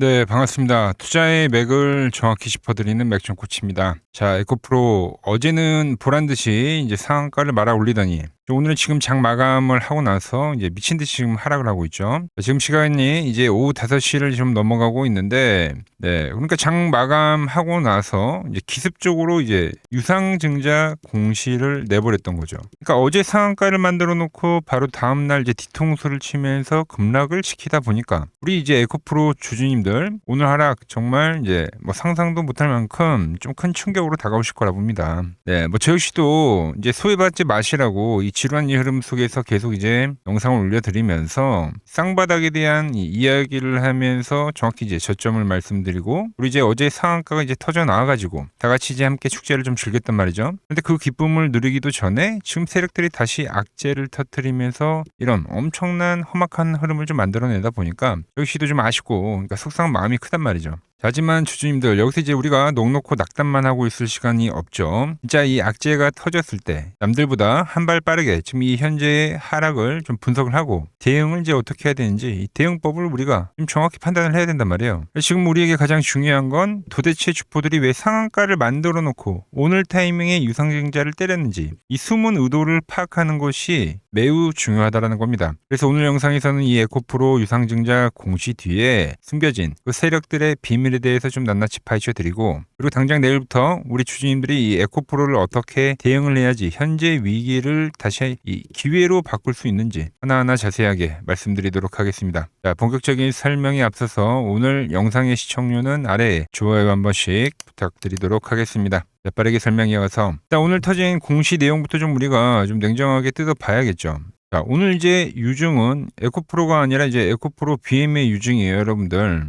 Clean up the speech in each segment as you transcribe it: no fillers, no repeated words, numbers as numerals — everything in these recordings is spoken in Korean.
네, 반갑습니다. 투자의 맥을 정확히 짚어드리는 맥점 코치입니다. 자, 에코프로 어제는 보란 듯이 이제 상한가를 말아 올리더니 오늘은 지금 장 마감을 하고 나서 이제 미친 듯이 지금 하락을 하고 있죠. 지금 시간이 이제 오후 5시를 좀 넘어가고 있는데, 네, 그러니까 장 마감하고 나서 이제 기습적으로 이제 유상증자 공시를 내버렸던 거죠. 그러니까 어제 상한가를 만들어 놓고 바로 다음날 이제 뒤통수를 치면서 급락을 시키다 보니까 우리 이제 에코프로 주주님들 오늘 하락 정말 이제 뭐 상상도 못할 만큼 좀 큰 충격으로 다가오실 거라 봅니다. 네, 뭐 저 역시도 이제 소외받지 마시라고 이 질환의 흐름 속에서 계속 이제 영상을 올려드리면서 쌍바닥에 대한 이야기를 하면서 정확히 이제 저점을 말씀드리고 우리 이제 어제 상한가가 이제 터져 나와가지고 다 같이 이제 함께 축제를 좀 즐겼단 말이죠. 근데 그 기쁨을 누리기도 전에 지금 세력들이 다시 악재를 터뜨리면서 이런 엄청난 험악한 흐름을 좀 만들어내다 보니까 역시도 좀 아쉽고 그러니까 속상한 마음이 크단 말이죠. 하지만 주주님들 여기서 이제 우리가 넋놓고 낙담만 하고 있을 시간이 없죠. 진짜 이 악재가 터졌을 때 남들보다 한 발 빠르게 지금 이 현재의 하락을 좀 분석을 하고 대응을 이제 어떻게 해야 되는지 이 대응법을 우리가 좀 정확히 판단을 해야 된단 말이에요. 지금 우리에게 가장 중요한 건 도대체 주포들이 왜 상한가를 만들어 놓고 오늘 타이밍에 유상증자를 때렸는지 이 숨은 의도를 파악하는 것이 매우 중요하다라는 겁니다. 그래서 오늘 영상에서는 이 에코프로 유상증자 공시 뒤에 숨겨진 그 세력들의 비밀에 대해서 좀 낱낱이 파헤쳐 드리고 그리고 당장 내일부터 우리 주주님들이 이 에코프로를 어떻게 대응을 해야지 현재 위기를 다시 이 기회로 바꿀 수 있는지 하나하나 자세하게 말씀드리도록 하겠습니다. 자, 본격적인 설명에 앞서서 오늘 영상의 시청률은 아래에 좋아요 한 번씩 부탁드리도록 하겠습니다. 자, 빠르게 설명해 와서 오늘 터진 공시 내용부터 좀 우리가 좀 냉정하게 뜯어 봐야겠죠. 자, 오늘 이제 유증은 에코프로가 아니라 이제 에코프로 BM의 유증이에요, 여러분들.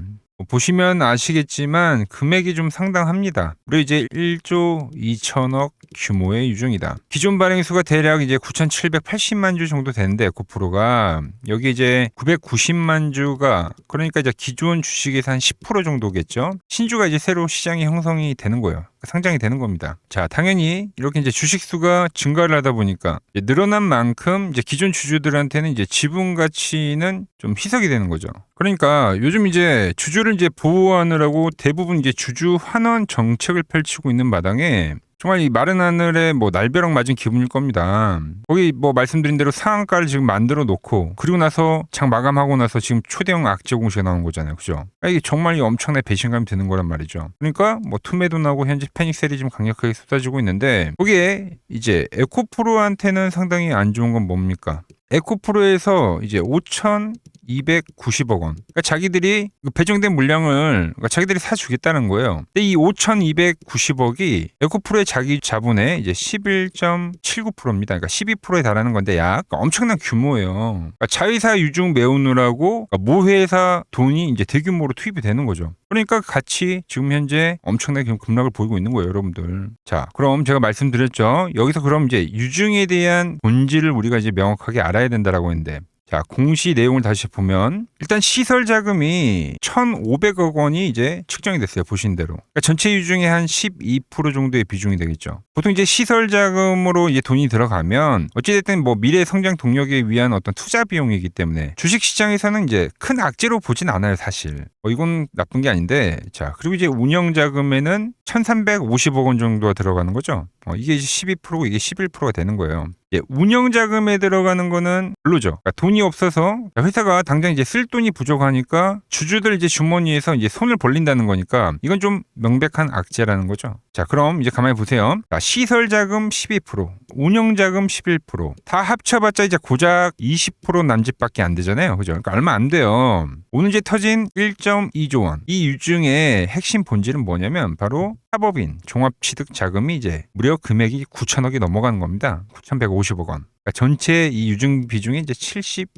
보시면 아시겠지만 금액이 좀 상당합니다. 우리 이제 1조 2천억 규모의 유증이다. 기존 발행수가 대략 이제 9,780만 주 정도 되는데 에코프로가 여기 이제 990만 주가 그러니까 이제 기존 주식에서 한 10% 정도겠죠. 신주가 이제 새로 시장이 형성이 되는 거예요. 상장이 되는 겁니다. 자, 당연히 이렇게 이제 주식 수가 증가를 하다 보니까 이제 늘어난 만큼 이제 기존 주주들한테는 이제 지분 가치는 좀 희석이 되는 거죠. 그러니까 요즘 이제 주주를 이제 보호하느라고 대부분 이제 주주 환원 정책을 펼치고 있는 마당에 정말 이 마른 하늘에 뭐 날벼락 맞은 기분일 겁니다. 거기 뭐 말씀드린 대로 상한가를 지금 만들어 놓고 그리고 나서 장 마감하고 나서 지금 초대형 악재 공시가 나온 거잖아요. 그죠? 이게 정말 이 엄청나게 배신감이 드는 거란 말이죠. 그러니까 뭐 투매도 나고 현재 패닉 셀이 지금 강력하게 쏟아지고 있는데 거기에 이제 에코프로한테는 상당히 안 좋은 건 뭡니까? 에코프로에서 이제 5,290억 원. 그러니까 자기들이 배정된 물량을 그러니까 자기들이 사주겠다는 거예요. 근데 이 5,290억이 에코프로의 자기 자본의 이제 11.79%입니다. 그러니까 12%에 달하는 건데 약 그러니까 엄청난 규모예요. 그러니까 자회사 유증 메우느라고 그러니까 모회사 돈이 이제 대규모로 투입이 되는 거죠. 그러니까 같이 지금 현재 엄청나게 급락을 보이고 있는 거예요, 여러분들. 자, 그럼 제가 말씀드렸죠. 여기서 그럼 이제 유증에 대한 본질을 우리가 이제 명확하게 알아야 된다라고 했는데 자, 공시 내용을 다시 보면 일단 시설 자금이 1,500억 원이 이제 측정이 됐어요. 보신 대로. 그러니까 전체 유증의 한 12% 정도의 비중이 되겠죠. 보통 이제 시설 자금으로 이제 돈이 들어가면 어찌됐든 뭐 미래 성장 동력에 위한 어떤 투자 비용이기 때문에 주식 시장에서는 이제 큰 악재로 보진 않아요, 사실. 이건 나쁜 게 아닌데 자, 그리고 이제 운영 자금에는 1,350억 원 정도가 들어가는 거죠. 이게 이제 12%고 이게 11%가 되는 거예요. 운영 자금에 들어가는 거는 별로죠. 그러니까 돈이 없어서 회사가 당장 이제 쓸 돈이 부족하니까 주주들 이제 주머니에서 이제 손을 벌린다는 거니까 이건 좀 명백한 악재라는 거죠. 자, 그럼 이제 가만히 보세요. 자, 시설 자금 12%, 운영 자금 11%, 다 합쳐봤자 이제 고작 20% 남짓밖에 안 되잖아요. 그죠? 그러니까 얼마 안 돼요. 오늘 이제 터진 1.2조 원. 이 유증의 핵심 본질은 뭐냐면 바로 사법인 종합취득 자금이 이제 무려 금액이 9천억이 넘어가는 겁니다. 9,150억 원. 그러니까 전체 이 유증 비중이 이제 76%.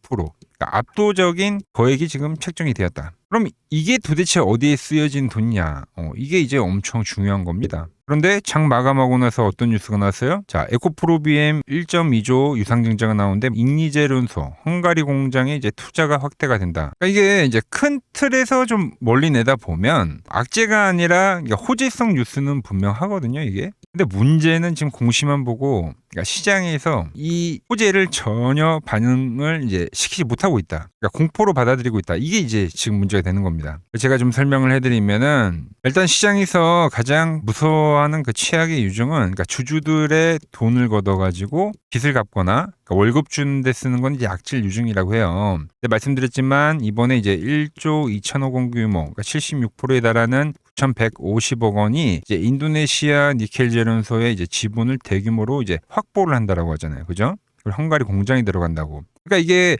그러니까 압도적인 거액이 지금 책정이 되었다. 그럼 이게 도대체 어디에 쓰여진 돈이냐? 이게 이제 엄청 중요한 겁니다. 그런데 장 마감하고 나서 어떤 뉴스가 나왔어요? 자, 에코프로 BM 1.2조 유상증자가 나오는데 인니제론소 헝가리 공장에 이제 투자가 확대가 된다. 그러니까 이게 이제 큰 틀에서 좀 멀리 내다 보면 악재가 아니라 호재성 뉴스는 분명하거든요, 이게. 근데 문제는 지금 공시만 보고 그러니까 시장에서 이 호재를 전혀 반응을 이제 시키지 못하고 있다. 그러니까 공포로 받아들이고 있다. 이게 이제 지금 문제가 문제가 되는 겁니다. 제가 좀 설명을 해드리면은 일단 시장에서 가장 무서워하는 그 최악의 유종은 그러니까 주주들의 돈을 걷어가지고 빚을 갚거나 그러니까 월급 주는 데 쓰는 건 이제 악질 유종이라고 해요. 근데 말씀드렸지만 이번에 이제 1조 2천억 원 규모, 그러니까 76%에 달하는 9,150억 원이 이제 인도네시아 니켈 제련소의 이제 지분을 대규모로 이제 확보를 한다라고 하잖아요. 그죠? 그리고 헝가리 공장이 들어간다고. 그러니까 이게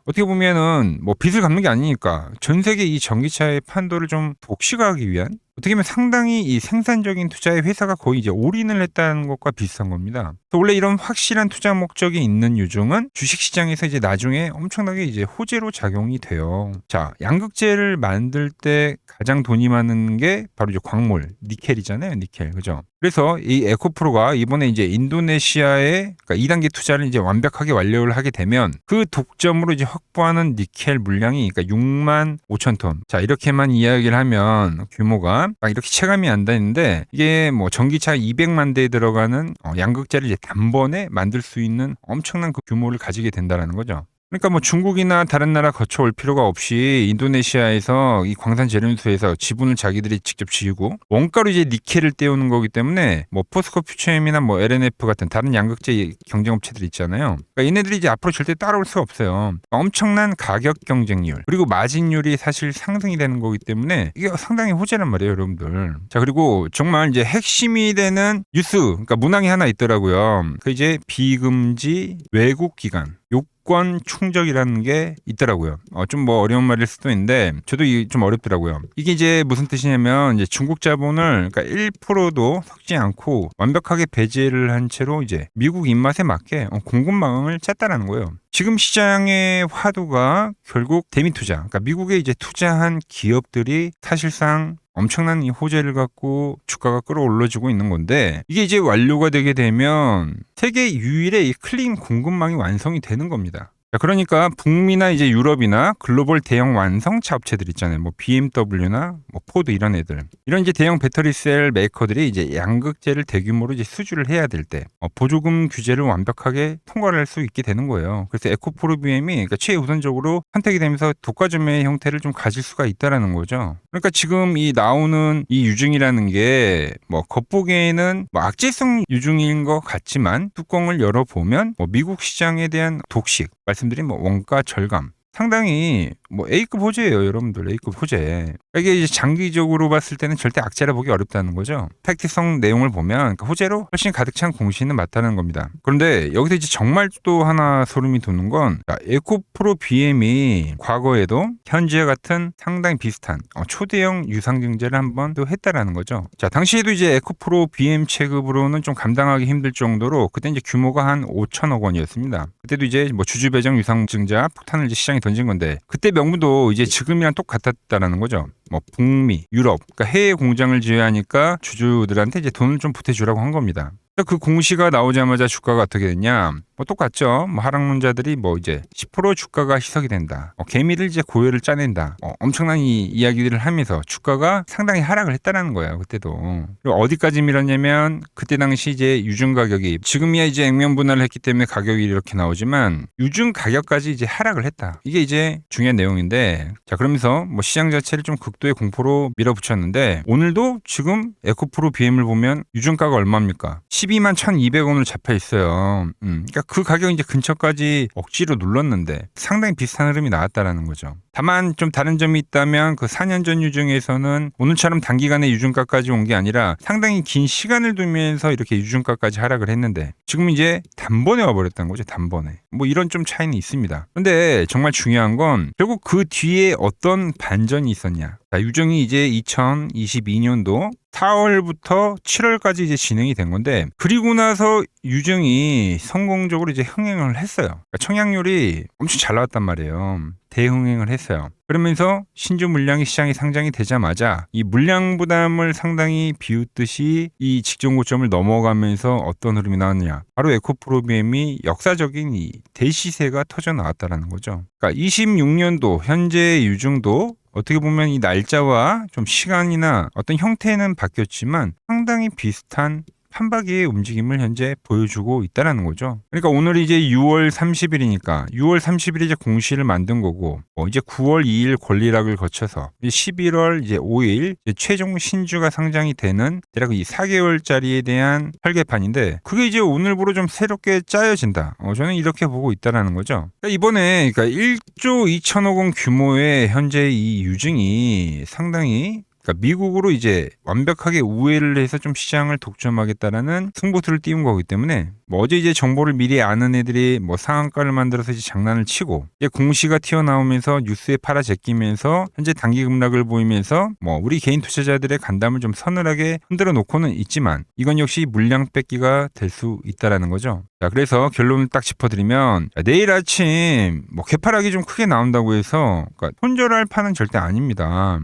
어떻게 보면은 뭐 빚을 갚는 게 아니니까 전 세계 이 전기차의 판도를 좀 독식하기 위한 어떻게 보면 상당히 이 생산적인 투자에 회사가 거의 이제 올인을 했다는 것과 비슷한 겁니다. 원래 이런 확실한 투자 목적이 있는 유종은 주식시장에서 이제 나중에 엄청나게 이제 호재로 작용이 돼요. 자, 양극재를 만들 때 가장 돈이 많은 게 바로 이제 광물, 니켈이잖아요, 니켈. 그죠? 그래서 이 에코프로가 이번에 이제 인도네시아에 그러니까 2단계 투자를 이제 완벽하게 완료를 하게 되면 그 독점으로 이제 확보하는 니켈 물량이 그러니까 6만 5천 톤. 자, 이렇게만 이야기를 하면 규모가 막 이렇게 체감이 안 되는데 이게 뭐 전기차 200만 대에 들어가는 양극재를 이제 단번에 만들 수 있는 엄청난 그 규모를 가지게 된다라는 거죠. 그러니까 뭐 중국이나 다른 나라 거쳐올 필요가 없이 인도네시아에서 이 광산 제련소에서 지분을 자기들이 직접 지우고 원가로 이제 니켈을 떼오는 거기 때문에 뭐 포스코 퓨처엠이나 뭐 LNF 같은 다른 양극재 경쟁업체들 있잖아요. 그러니까 얘네들이 이제 앞으로 절대 따라올 수가 없어요. 엄청난 가격 경쟁률 그리고 마진율이 사실 상승이 되는 거기 때문에 이게 상당히 호재란 말이에요, 여러분들. 자, 그리고 정말 이제 핵심이 되는 뉴스, 그러니까 문항이 하나 있더라고요. 그 이제 비금지 외국 기관 요건 충족이라는 게 있더라고요. 좀 뭐 어려운 말일 수도 있는데 저도 좀 어렵더라고요. 이게 이제 무슨 뜻이냐면 이제 중국 자본을 그러니까 1%도 섞지 않고 완벽하게 배제를 한 채로 이제 미국 입맛에 맞게 공급망을 짰다라는 거예요. 지금 시장의 화두가 결국 대미 투자, 그러니까 미국에 이제 투자한 기업들이 사실상 엄청난 이 호재를 갖고 주가가 끌어올라지고 있는 건데 이게 이제 완료가 되게 되면 세계 유일의 이 클린 공급망이 완성이 되는 겁니다. 그러니까 북미나 이제 유럽이나 글로벌 대형 완성차 업체들 있잖아요. 뭐 BMW나 뭐 포드 이런 애들. 이런 이제 대형 배터리 셀 메이커들이 이제 양극재를 대규모로 이제 수주를 해야 될 때 보조금 규제를 완벽하게 통과를 할 수 있게 되는 거예요. 그래서 에코프로 BM이 그러니까 최우선적으로 선택이 되면서 독과점의 형태를 좀 가질 수가 있다라는 거죠. 그러니까 지금 이 나오는 이 유증이라는 게 뭐 겉보기에는 뭐 악재성 유증인 것 같지만 뚜껑을 열어보면 뭐 미국 시장에 대한 독식 말씀드린 뭐 원가 절감 상당히 뭐 A급 호재예요, 여러분들. A급 호재. 이게 이제 장기적으로 봤을 때는 절대 악재라 보기 어렵다는 거죠. 팩트성 내용을 보면 그러니까 호재로 훨씬 가득 찬 공시는 맞다는 겁니다. 그런데 여기서 이제 정말 또 하나 소름이 돋는 건 에코프로 BM이 과거에도 현재와 같은 상당히 비슷한 초대형 유상증자를 한번 또 했다라는 거죠. 자, 당시에도 이제 에코프로 BM 체급으로는 좀 감당하기 힘들 정도로 그때 이제 규모가 한 5천억 원이었습니다. 그때도 이제 뭐 주주 배정 유상증자 폭탄을 이제 시장에 던진 건데 그때 명분도 이제 지금이랑 똑같았다라는 거죠. 뭐 북미, 유럽, 그러니까 해외 공장을 지어야 하니까 주주들한테 이제 돈을 좀 보태주라고 한 겁니다. 그 공시가 나오자마자 주가가 어떻게 됐냐? 뭐 똑같죠. 뭐 하락론자들이 뭐 이제 10% 주가가 희석이 된다. 개미를 이제 고열을 짜낸다. 엄청난 이야기들을 하면서 주가가 상당히 하락을 했다라는 거예요. 그때도. 그리고 어디까지 밀었냐면 그때 당시 이제 유증 가격이 지금이야 이제 액면 분할을 했기 때문에 가격이 이렇게 나오지만 유증 가격까지 이제 하락을 했다. 이게 이제 중요한 내용인데 자, 그러면서 뭐 시장 자체를 좀 극도의 공포로 밀어붙였는데 오늘도 지금 에코프로 BM을 보면 유증가가 얼마입니까? 12만 1,200원으로 잡혀 있어요. 그러니까 그 가격 이제 근처까지 억지로 눌렀는데 상당히 비슷한 흐름이 나왔다라는 거죠. 다만 좀 다른 점이 있다면 그 4년 전 유증에서는 오늘처럼 단기간에 유증가까지 온 게 아니라 상당히 긴 시간을 두면서 이렇게 유증가까지 하락을 했는데 지금 이제 단번에 와버렸다는 거죠. 단번에. 뭐 이런 좀 차이는 있습니다. 근데 정말 중요한 건 결국 그 뒤에 어떤 반전이 있었냐. 자, 유증이 이제 2022년도 4월부터 7월까지 이제 진행이 된 건데 그리고 나서 유증이 성공적으로 이제 흥행을 했어요. 그러니까 청약률이 엄청 잘 나왔단 말이에요. 대흥행을 했어요. 그러면서 신주 물량이 시장에 상장이 되자마자 이 물량 부담을 상당히 비웃듯이 이 직전 고점을 넘어가면서 어떤 흐름이 나왔느냐. 바로 에코프로 BM이 역사적인 이 대시세가 터져 나왔다는 거죠. 그러니까 26년도 현재 유증도 어떻게 보면 이 날짜와 좀 시간이나 어떤 형태는 바뀌었지만 상당히 비슷한 판박이의 움직임을 현재 보여주고 있다는 거죠. 그러니까 오늘이 이제 6월 30일이니까 6월 30일에 이제 공시를 만든 거고 이제 9월 2일 권리락을 거쳐서 이제 11월 이제 5일 이제 최종 신주가 상장이 되는 대략 이 4개월짜리에 대한 설계판인데 그게 이제 오늘부로 좀 새롭게 짜여진다. 저는 이렇게 보고 있다라는 거죠. 그러니까 이번에 그러니까 1조 2천억 원 규모의 현재 이 유증이 상당히 그러니까 미국으로 이제 완벽하게 우회를 해서 좀 시장을 독점하겠다라는 승부수를 띄운 거기 때문에 어제 이제 정보를 미리 아는 애들이 상한가를 만들어서 이제 장난을 치고 이제 공시가 튀어나오면서 뉴스에 팔아 제끼면서 현재 단기 급락을 보이면서 우리 개인 투자자들의 간담을 좀 서늘하게 흔들어 놓고는 있지만 이건 역시 물량 뺏기가 될 수 있다라는 거죠. 자, 그래서 결론을 딱 짚어드리면 내일 아침 개파락이 좀 크게 나온다고 해서 그러니까 손절할 판은 절대 아닙니다.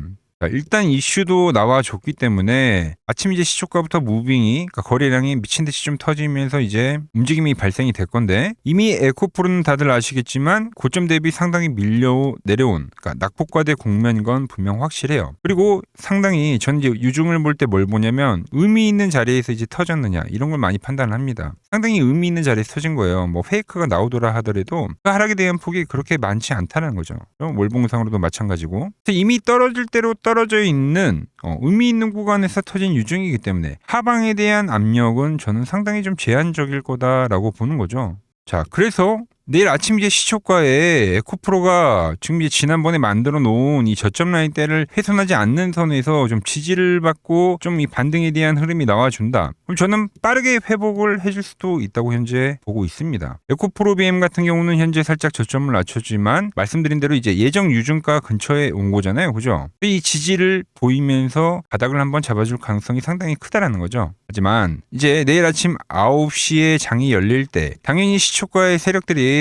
일단 이슈도 나와줬기 때문에 아침 이제 시초가부터 무빙이 그러니까 거래량이 미친 듯이 좀 터지면서 이제 움직임이 발생이 될 건데 이미 에코프로는 다들 아시겠지만 고점 대비 상당히 밀려 내려온 그러니까 낙폭과대 국면인 건 분명 확실해요. 그리고 상당히 전 이제 유중을 볼 때 뭘 보냐면 의미 있는 자리에서 이제 터졌느냐 이런 걸 많이 판단을 합니다. 상당히 의미 있는 자리에서 터진 거예요. 페이크가 나오더라 하더라도 그 하락에 대한 폭이 그렇게 많지 않다는 거죠. 월봉상으로도 마찬가지고 이미 떨어질 대로 떨어져 있는 의미 있는 구간에서 터진 유증이기 때문에 하방에 대한 압력은 저는 상당히 좀 제한적일 거다라고 보는 거죠. 자, 그래서 내일 아침 이제 시초가에 에코프로가 지금 이제 지난번에 만들어 놓은 이 저점 라인대를 훼손하지 않는 선에서 좀 지지를 받고 좀 이 반등에 대한 흐름이 나와준다. 그럼 저는 빠르게 회복을 해줄 수도 있다고 현재 보고 있습니다. 에코프로 BM 같은 경우는 현재 살짝 저점을 낮췄지만 말씀드린 대로 이제 예정 유증가 근처에 온 거잖아요. 그죠? 이 지지를 보이면서 바닥을 한번 잡아줄 가능성이 상당히 크다라는 거죠. 하지만 이제 내일 아침 9시에 장이 열릴 때 당연히 시초가의 세력들이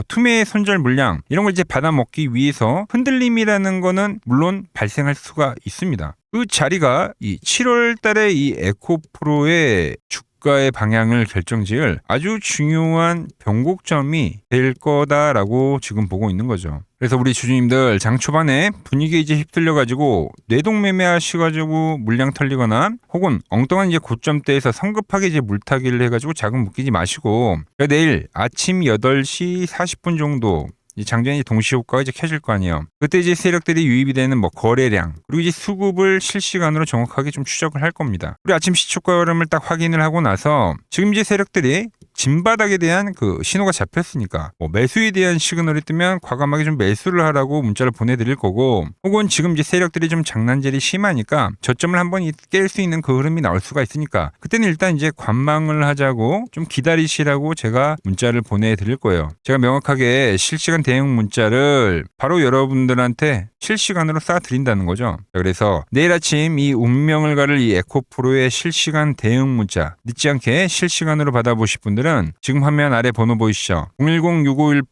투매 손절 물량 이런 걸 이제 받아먹기 위해서 흔들림이라는 거는 물론 발생할 수가 있습니다. 그 자리가 이 7월 달에 이 에코프로의 주가의 방향을 결정지을 아주 중요한 변곡점이 될 거다라고 지금 보고 있는 거죠. 그래서 우리 주주님들 장 초반에 분위기에 이제 휩쓸려가지고 뇌동매매 하셔가지고 물량 털리거나 혹은 엉뚱한 이제 고점대에서 성급하게 이제 물타기를 해가지고 자금 묶이지 마시고 내일 아침 8시 40분 정도 이 장전이 동시 효과가 이제 켜질 거 아니에요. 그때 이제 세력들이 유입이 되는 거래량 그리고 이제 수급을 실시간으로 정확하게 좀 추적을 할 겁니다. 그리고 아침 시초가 흐름을 딱 확인을 하고 나서 지금 이제 세력들이 진바닥에 대한 그 신호가 잡혔으니까 매수에 대한 시그널이 뜨면 과감하게 좀 매수를 하라고 문자를 보내드릴 거고 혹은 지금 이제 세력들이 좀 장난질이 심하니까 저점을 한번 깰 수 있는 그 흐름이 나올 수가 있으니까 그때는 일단 이제 관망을 하자고 좀 기다리시라고 제가 문자를 보내드릴 거예요. 제가 명확하게 실시간 대응 문자를 바로 여러분들한테 실시간으로 쏴드린다는 거죠. 그래서 내일 아침 이 운명을 가를 이 에코프로의 실시간 대응 문자 늦지 않게 실시간으로 받아보실 분들은 지금 화면 아래 번호 보이시죠?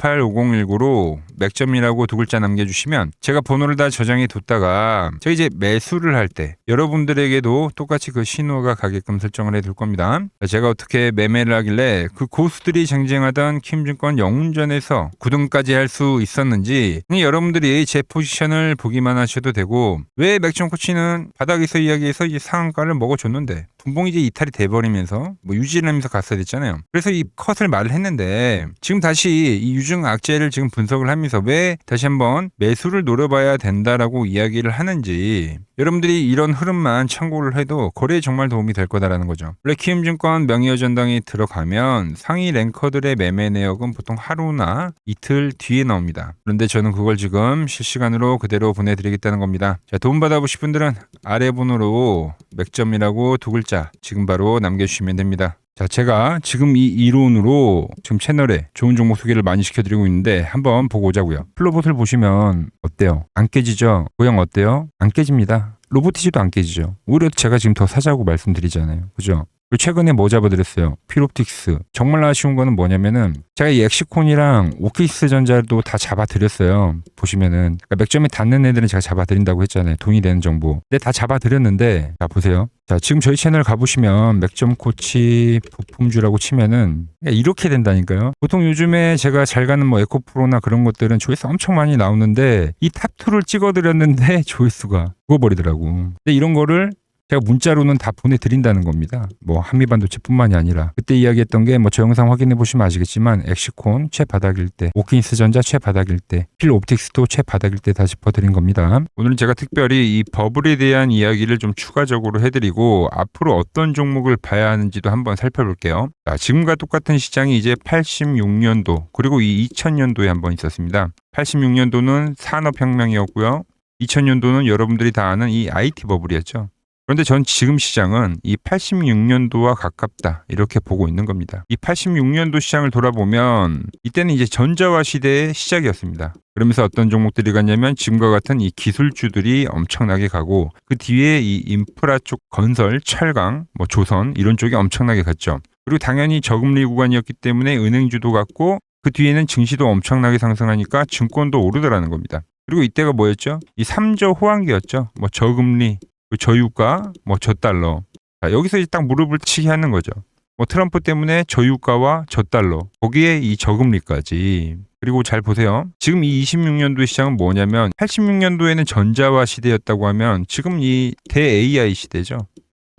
010-6518-5019로 맥점이라고 두 글자 남겨주시면 제가 번호를 다 저장해 뒀다가 제가 이제 매수를 할 때 여러분들에게도 똑같이 그 신호가 가게끔 설정을 해둘 겁니다. 제가 어떻게 매매를 하길래 그 고수들이 쟁쟁하던 킴증권 영운전에서 9등까지 할 수 있었는지 여러분들이 제 포지션을 보기만 하셔도 되고 왜 맥점 코치는 바닥에서 이야기해서 이제 상한가를 먹어줬는데 분봉이 이제 이탈이 돼버리면서 유지를 하면서 갔어야 됐잖아요. 그래서 이 컷을 말을 했는데 지금 다시 이 유증 악재를 지금 분석을 하면서 왜 다시 한번 매수를 노려봐야 된다라고 이야기를 하는지 여러분들이 이런 흐름만 참고를 해도 거래에 정말 도움이 될 거다라는 거죠. 원래 키움증권 명의어전당에 들어가면 상위 랭커들의 매매 내역은 보통 하루나 이틀 뒤에 나옵니다. 그런데 저는 그걸 지금 실시간으로 그대로 보내드리겠다는 겁니다. 자, 도움받아보실 분들은 아래 번호로 맥점이라고 두 글자 지금 바로 남겨주시면 됩니다. 자, 제가 지금 이 이론으로 지금 채널에 좋은 종목 소개를 많이 시켜드리고 있는데 한번 보고 오자고요. 플로봇을 보시면 어때요? 안 깨지죠? 모양 어때요? 안 깨집니다. 로보티지도 안 깨지죠. 오히려 제가 지금 더 사자고 말씀드리잖아요. 그죠? 그리고 최근에 뭐 잡아드렸어요? 피롭틱스. 정말 아쉬운 거는 뭐냐면은 제가 이 엑시콘이랑 오키스 전자도 다 잡아드렸어요. 보시면은 그러니까 맥점에 닿는 애들은 제가 잡아드린다고 했잖아요. 돈이 되는 정보. 근데 다 잡아드렸는데 자 보세요. 자 지금 저희 채널 가보시면 맥점 코치 부품주라고 치면은 이렇게 된다니까요. 보통 요즘에 제가 잘 가는 에코프로나 그런 것들은 조회수 엄청 많이 나오는데 이 탑2를 찍어드렸는데 조회수가 죽어버리더라고. 근데 이런 거를 제가 문자로는 다 보내드린다는 겁니다. 뭐 한미반도체뿐만이 아니라 그때 이야기했던 게 뭐 저 영상 확인해 보시면 아시겠지만 엑시콘 최바닥일 때, 오킨스 전자 최바닥일 때, 필옵틱스도 최바닥일 때 다 짚어드린 겁니다. 오늘은 제가 특별히 이 버블에 대한 이야기를 좀 추가적으로 해드리고 앞으로 어떤 종목을 봐야 하는지도 한번 살펴볼게요. 자, 지금과 똑같은 시장이 이제 86년도 그리고 이 2000년도에 한번 있었습니다. 86년도는 산업혁명이었고요. 2000년도는 여러분들이 다 아는 이 IT 버블이었죠. 그런데 전 지금 시장은 이 86년도와 가깝다 이렇게 보고 있는 겁니다. 이 86년도 시장을 돌아보면 이때는 이제 전자화 시대의 시작이었습니다. 그러면서 어떤 종목들이 갔냐면 지금과 같은 이 기술주들이 엄청나게 가고 그 뒤에 이 인프라 쪽 건설, 철강, 뭐 조선 이런 쪽이 엄청나게 갔죠. 그리고 당연히 저금리 구간이었기 때문에 은행주도 갔고 그 뒤에는 증시도 엄청나게 상승하니까 증권도 오르더라는 겁니다. 그리고 이때가 뭐였죠? 이 3저 호황기였죠. 뭐 저금리, 저유가, 뭐 저달러. 자, 여기서 이제 딱 무릎을 치게 하는 거죠. 뭐 트럼프 때문에 저유가와 저달러, 거기에 이 저금리까지. 그리고 잘 보세요. 지금 이 26년도 시장은 뭐냐면 86년도에는 전자화 시대였다고 하면 지금 이 대 AI 시대죠.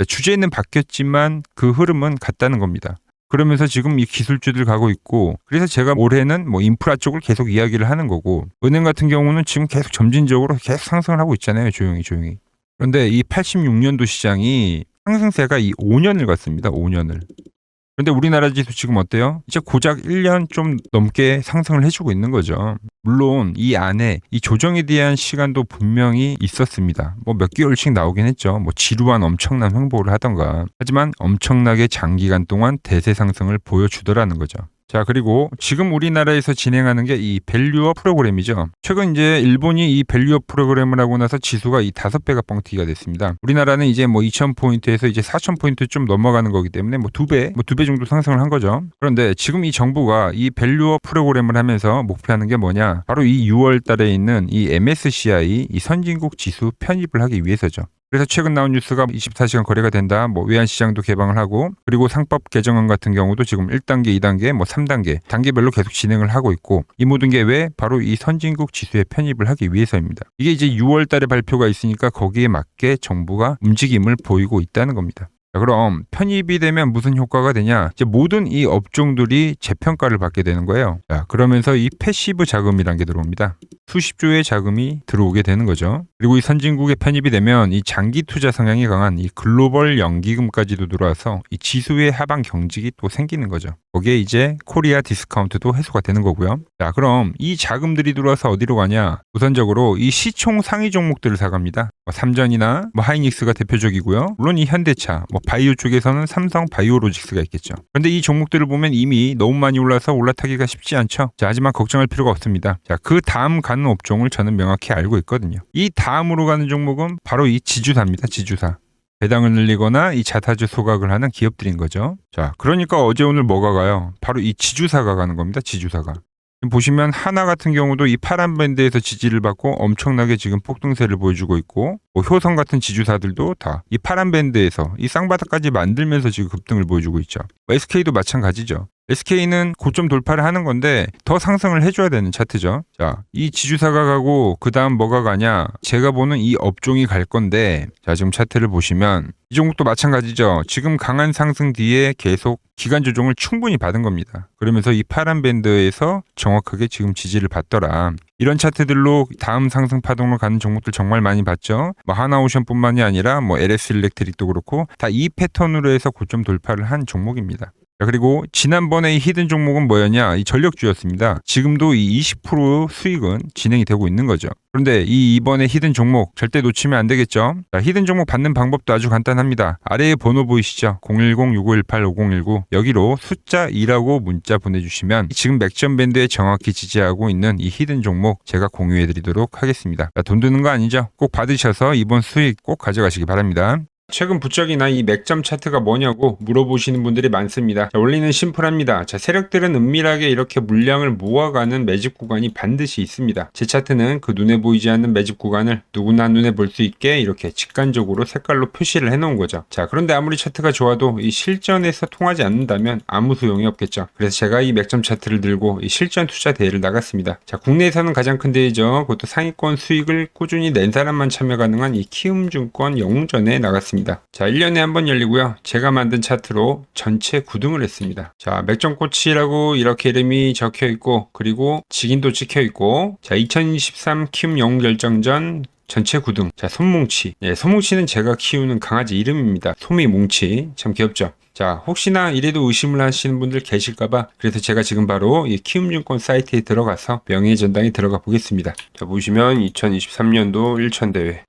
주제는 바뀌었지만 그 흐름은 같다는 겁니다. 그러면서 지금 이 기술주들 가고 있고 그래서 제가 올해는 뭐 인프라 쪽을 계속 이야기를 하는 거고 은행 같은 경우는 지금 계속 점진적으로 계속 상승을 하고 있잖아요. 조용히. 그런데 이 86년도 시장이 상승세가 이 5년을 갔습니다. 5년을. 그런데 우리나라 지수 지금 어때요? 이제 고작 1년 좀 넘게 상승을 해주고 있는 거죠. 물론 이 안에 이 조정에 대한 시간도 분명히 있었습니다. 뭐 몇 개월씩 나오긴 했죠. 뭐 지루한 엄청난 횡보를 하던가. 하지만 엄청나게 장기간 동안 대세 상승을 보여주더라는 거죠. 자, 그리고 지금 우리나라에서 진행하는 게 이 밸류업 프로그램이죠. 최근 이제 일본이 이 밸류업 프로그램을 하고 나서 지수가 이 5배가 뻥튀기가 됐습니다. 우리나라는 이제 뭐 2000포인트에서 이제 4000포인트 좀 넘어가는 거기 때문에 뭐 2배 정도 상승을 한 거죠. 그런데 지금 이 정부가 이 밸류업 프로그램을 하면서 목표하는 게 뭐냐? 바로 이 6월 달에 있는 이 MSCI 이 선진국 지수 편입을 하기 위해서죠. 그래서 최근 나온 뉴스가 24시간 거래가 된다. 뭐 외환시장도 개방을 하고 그리고 상법 개정안 같은 경우도 지금 1단계, 2단계, 뭐 3단계 단계별로 계속 진행을 하고 있고 이 모든 게 왜? 바로 이 선진국 지수에 편입을 하기 위해서입니다. 이게 이제 6월 달에 발표가 있으니까 거기에 맞게 정부가 움직임을 보이고 있다는 겁니다. 자, 그럼 편입이 되면 무슨 효과가 되냐? 이제 모든 이 업종들이 재평가를 받게 되는 거예요. 자, 그러면서 이 패시브 자금이라는 게 들어옵니다. 수십조의 자금이 들어오게 되는 거죠. 그리고 이 선진국에 편입이 되면 이 장기 투자 성향이 강한 이 글로벌 연기금까지도 들어와서 이 지수의 하방 경직이 또 생기는 거죠. 거기에 이제 코리아 디스카운트도 해소가 되는 거고요. 자, 그럼 이 자금들이 들어와서 어디로 가냐? 우선적으로 이 시총 상위 종목들을 사갑니다. 뭐 삼전이나 뭐 하이닉스가 대표적이고요. 물론 이 현대차, 뭐 바이오 쪽에서는 삼성 바이오로직스가 있겠죠. 그런데 이 종목들을 보면 이미 너무 많이 올라서 올라타기가 쉽지 않죠. 자, 하지만 걱정할 필요가 없습니다. 자, 그 다음 가는 업종을 저는 명확히 알고 있거든요. 이 다음으로 가는 종목은 바로 이 지주사입니다. 지주사. 배당을 늘리거나 이 자사주 소각을 하는 기업들인 거죠. 자, 그러니까 어제 오늘 뭐가 가요? 바로 이 지주사가 가는 겁니다. 지주사가. 보시면 하나 같은 경우도 이 파란 밴드에서 지지를 받고 엄청나게 지금 폭등세를 보여주고 있고 뭐 효성 같은 지주사들도 다 이 파란 밴드에서 이 쌍바닥까지 만들면서 지금 급등을 보여주고 있죠. SK도 마찬가지죠. SK는 고점 돌파를 하는 건데 더 상승을 해줘야 되는 차트죠. 자, 이 지주사가 가고 그 다음 뭐가 가냐? 제가 보는 이 업종이 갈 건데 자, 지금 차트를 보시면 이 종목도 마찬가지죠. 지금 강한 상승 뒤에 계속 기간 조정을 충분히 받은 겁니다. 그러면서 이 파란 밴드에서 정확하게 지금 지지를 받더라. 이런 차트들로 다음 상승 파동으로 가는 종목들 정말 많이 봤죠. 뭐 하나오션뿐만이 아니라 뭐 LS 일렉트릭도 그렇고 다 이 패턴으로 해서 고점 돌파를 한 종목입니다. 그리고 지난번에 이 히든 종목은 뭐였냐? 이 전력주였습니다. 지금도 이 20% 수익은 진행이 되고 있는 거죠. 그런데 이번에 히든 종목 절대 놓치면 안 되겠죠? 자, 히든 종목 받는 방법도 아주 간단합니다. 아래에 번호 보이시죠? 010-6518-5019 여기로 숫자 2라고 문자 보내주시면 지금 맥점 밴드에 정확히 지지하고 있는 이 히든 종목 제가 공유해드리도록 하겠습니다. 자, 돈 드는 거 아니죠? 꼭 받으셔서 이번 수익 꼭 가져가시기 바랍니다. 최근 부적이나 이 맥점 차트가 뭐냐고 물어보시는 분들이 많습니다. 자, 원리는 심플합니다. 자, 세력들은 은밀하게 이렇게 물량을 모아가는 매집 구간이 반드시 있습니다. 제 차트는 그 눈에 보이지 않는 매집 구간을 누구나 눈에 볼 수 있게 이렇게 직관적으로 색깔로 표시를 해놓은 거죠. 자, 그런데 아무리 차트가 좋아도 이 실전에서 통하지 않는다면 아무 소용이 없겠죠. 그래서 제가 이 맥점 차트를 들고 이 실전 투자 대회를 나갔습니다. 자, 국내에서는 가장 큰 대회죠. 그것도 상위권 수익을 꾸준히 낸 사람만 참여 가능한 이 키움증권 영웅전에 나갔습니다. 차트입니다. 자, 1년에 한 번 열리고요. 제가 만든 차트로 전체 9등을 했습니다. 자, 맥점꼬치라고 이렇게 이름이 적혀 있고, 그리고 직인도 찍혀 있고, 자, 2023 키움 영웅 결정전 전체 9등. 자, 솜뭉치. 예, 솜뭉치는 제가 키우는 강아지 이름입니다. 솜이 뭉치. 참 귀엽죠? 자, 혹시나 이래도 의심을 하시는 분들 계실까봐 그래서 제가 지금 바로 이 키움증권 사이트에 들어가서 명예의 전당에 들어가 보겠습니다. 자, 보시면 2023년도 1천대회.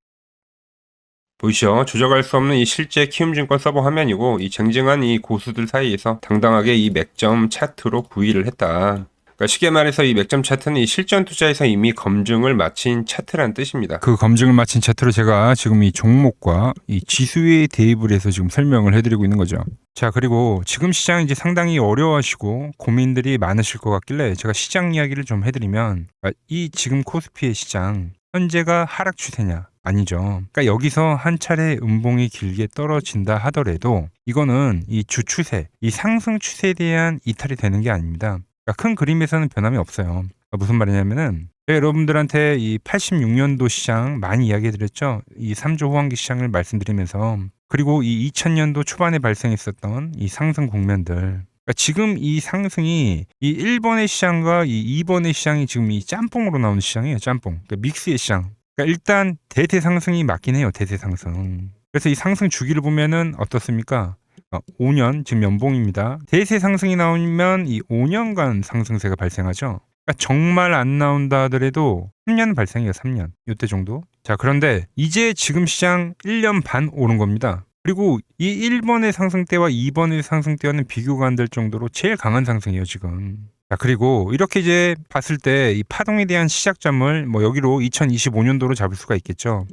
보이시죠? 조작할 수 없는 이 실제 키움증권 서버 화면이고, 이 쟁쟁한 이 고수들 사이에서 당당하게 이 맥점 차트로 9위를 했다. 그러니까 쉽게 말해서 이 맥점 차트는 이 실전 투자에서 이미 검증을 마친 차트란 뜻입니다. 그 검증을 마친 차트로 제가 지금 이 종목과 이 지수에 대입을 해서 지금 설명을 해드리고 있는 거죠. 자, 그리고 지금 시장 이제 상당히 어려워하시고 고민들이 많으실 것 같길래 제가 시장 이야기를 좀 해드리면, 이 지금 코스피의 시장 현재가 하락 추세냐? 아니죠. 그러니까 여기서 한 차례 음봉이 길게 떨어진다 하더라도 이거는 이 주 추세, 이 상승 추세에 대한 이탈이 되는 게 아닙니다. 그러니까 큰 그림에서는 변함이 없어요. 그러니까 무슨 말이냐면은 여러분들한테 이 86년도 시장 많이 이야기해드렸죠. 이 3조 호황기 시장을 말씀드리면서, 그리고 이 2000년도 초반에 발생했었던 이 상승 국면들. 그러니까 지금 이 상승이 이 1번의 시장과 이 2번의 시장이 지금 이 짬뽕으로 나오는 시장이에요. 짬뽕. 그러니까 믹스의 시장. 그러니까 일단 대세 상승이 맞긴 해요. 대세 상승. 그래서 이 상승 주기를 보면은 어떻습니까? 5년, 지금 연봉입니다. 대세 상승이 나오면 이 5년간 상승세가 발생하죠. 그러니까 정말 안 나온다 하더라도 3년 발생해요. 3년. 이때 정도. 자, 그런데 이제 지금 시장 1년 반 오른 겁니다. 그리고 이 1번의 상승 때와 2번의 상승 때와는 비교가 안 될 정도로 제일 강한 상승이에요, 지금. 자, 그리고 이렇게 이제 봤을 때 이 파동에 대한 시작점을 뭐 여기로 2025년도로 잡을 수가 있겠죠.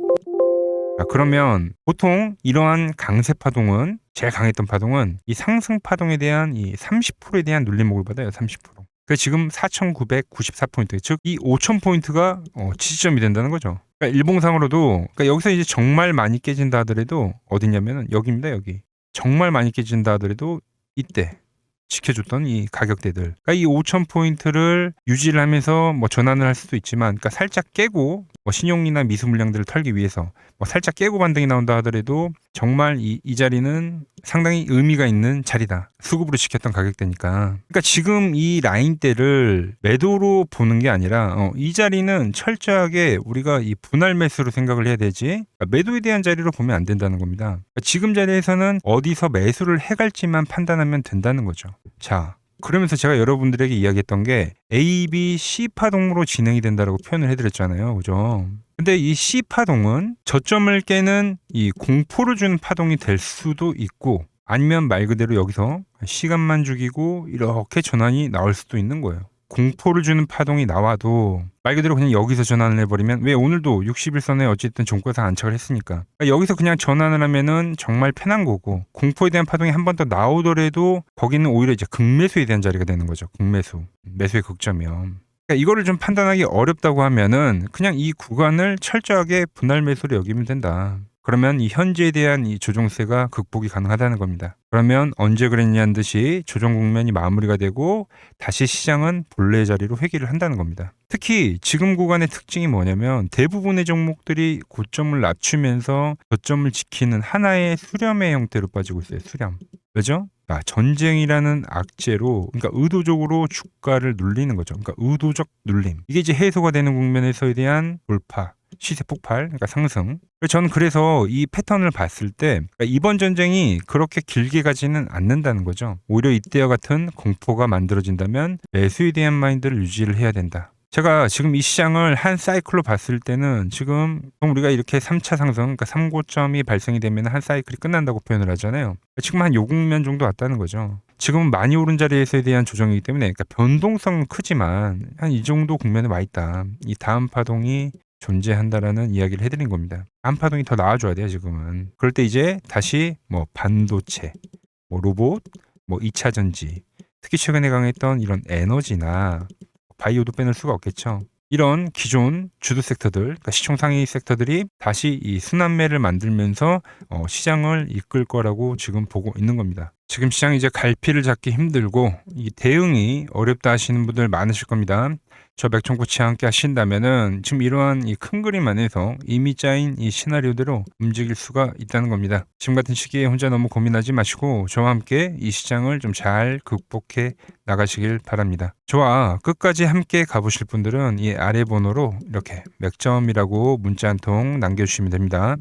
자, 그러면 보통 이러한 강세 파동은, 제일 강했던 파동은 이 상승 파동에 대한 이 30%에 대한 눌림목을 받아요. 30%. 그래서 지금 4,994포인트, 즉 이 5,000포인트가 지지점이 된다는 거죠. 그러니까 일봉상으로도, 그러니까 여기서 이제 정말 많이 깨진다 하더라도 어디냐면은 여기입니다. 여기. 정말 많이 깨진다 하더라도 이때 지켜줬던 이 가격대들. 그러니까 이 5,000포인트를 유지를 하면서 뭐 전환을 할 수도 있지만, 그러니까 살짝 깨고 뭐 신용이나 미수 물량들을 털기 위해서 뭐 살짝 깨고 반등이 나온다 하더라도 정말 이 자리는 상당히 의미가 있는 자리다. 수급으로 지켰던 가격대니까. 그러니까 지금 이 라인대를 매도로 보는 게 아니라 이 자리는 철저하게 우리가 이 분할 매수로 생각을 해야 되지, 그러니까 매도에 대한 자리로 보면 안 된다는 겁니다. 그러니까 지금 자리에서는 어디서 매수를 해갈지만 판단하면 된다는 거죠. 자, 그러면서 제가 여러분들에게 이야기했던 게 A, B, C 파동으로 진행이 된다라고 표현을 해드렸잖아요. 그죠? 근데 이 C 파동은 저점을 깨는 이 공포를 주는 파동이 될 수도 있고, 아니면 말 그대로 여기서 시간만 죽이고 이렇게 전환이 나올 수도 있는 거예요. 공포를 주는 파동이 나와도 말 그대로 그냥 여기서 전환을 해버리면, 왜 오늘도 60일선에 어쨌든 종가상 안착을 했으니까, 그러니까 여기서 그냥 전환을 하면은 정말 편한 거고, 공포에 대한 파동이 한 번 더 나오더라도 거기는 오히려 이제 극매수에 대한 자리가 되는 거죠. 극매수. 매수의 극점이요. 그러니까 이거를 좀 판단하기 어렵다고 하면은 그냥 이 구간을 철저하게 분할 매수로 여기면 된다. 그러면 이 현재에 대한 이 조정세가 극복이 가능하다는 겁니다. 그러면 언제 그랬냐는 듯이 조정 국면이 마무리가 되고 다시 시장은 본래 자리로 회귀를 한다는 겁니다. 특히 지금 구간의 특징이 뭐냐면 대부분의 종목들이 고점을 낮추면서 저점을 지키는 하나의 수렴의 형태로 빠지고 있어요. 수렴. 왜죠? 전쟁이라는 악재로, 그러니까 의도적으로 주가를 눌리는 거죠. 그러니까 의도적 눌림. 이게 이제 해소가 되는 국면에서에 대한 돌파. 시세 폭발, 그러니까 상승. 저는 그래서 이 패턴을 봤을 때 그러니까 이번 전쟁이 그렇게 길게 가지는 않는다는 거죠. 오히려 이때와 같은 공포가 만들어진다면 매수에 대한 마인드를 유지를 해야 된다. 제가 지금 이 시장을 한 사이클로 봤을 때는 지금 우리가 이렇게 3차 상승, 그러니까 3고점이 발생이 되면 한 사이클이 끝난다고 표현을 하잖아요. 지금 한 요 국면 정도 왔다는 거죠. 지금은 많이 오른 자리에서에 대한 조정이기 때문에, 그러니까 변동성은 크지만 한 이 정도 국면에 와 있다. 이 다음 파동이 존재한다라는 이야기를 해드린 겁니다. 다음 파동이 더 나와줘야 돼요, 지금은. 그럴 때 이제 다시 뭐 반도체, 뭐 로봇, 뭐 2차 전지, 특히 최근에 강했던 이런 에너지나 바이오도 빼놓을 수가 없겠죠. 이런 기존 주도 섹터들, 그러니까 시총 상위 섹터들이 다시 이 순환매를 만들면서 시장을 이끌 거라고 지금 보고 있는 겁니다. 지금 시장이 이제 갈피를 잡기 힘들고 이 대응이 어렵다 하시는 분들 많으실 겁니다. 저 맥청코치와 함께 하신다면은 지금 이러한 이 큰 그림 안에서 이미 짜인 이 시나리오대로 움직일 수가 있다는 겁니다. 지금 같은 시기에 혼자 너무 고민하지 마시고 저와 함께 이 시장을 좀 잘 극복해 나가시길 바랍니다. 저와 끝까지 함께 가보실 분들은 이 아래 번호로 이렇게 맥점이라고 문자 한 통 남겨주시면 됩니다.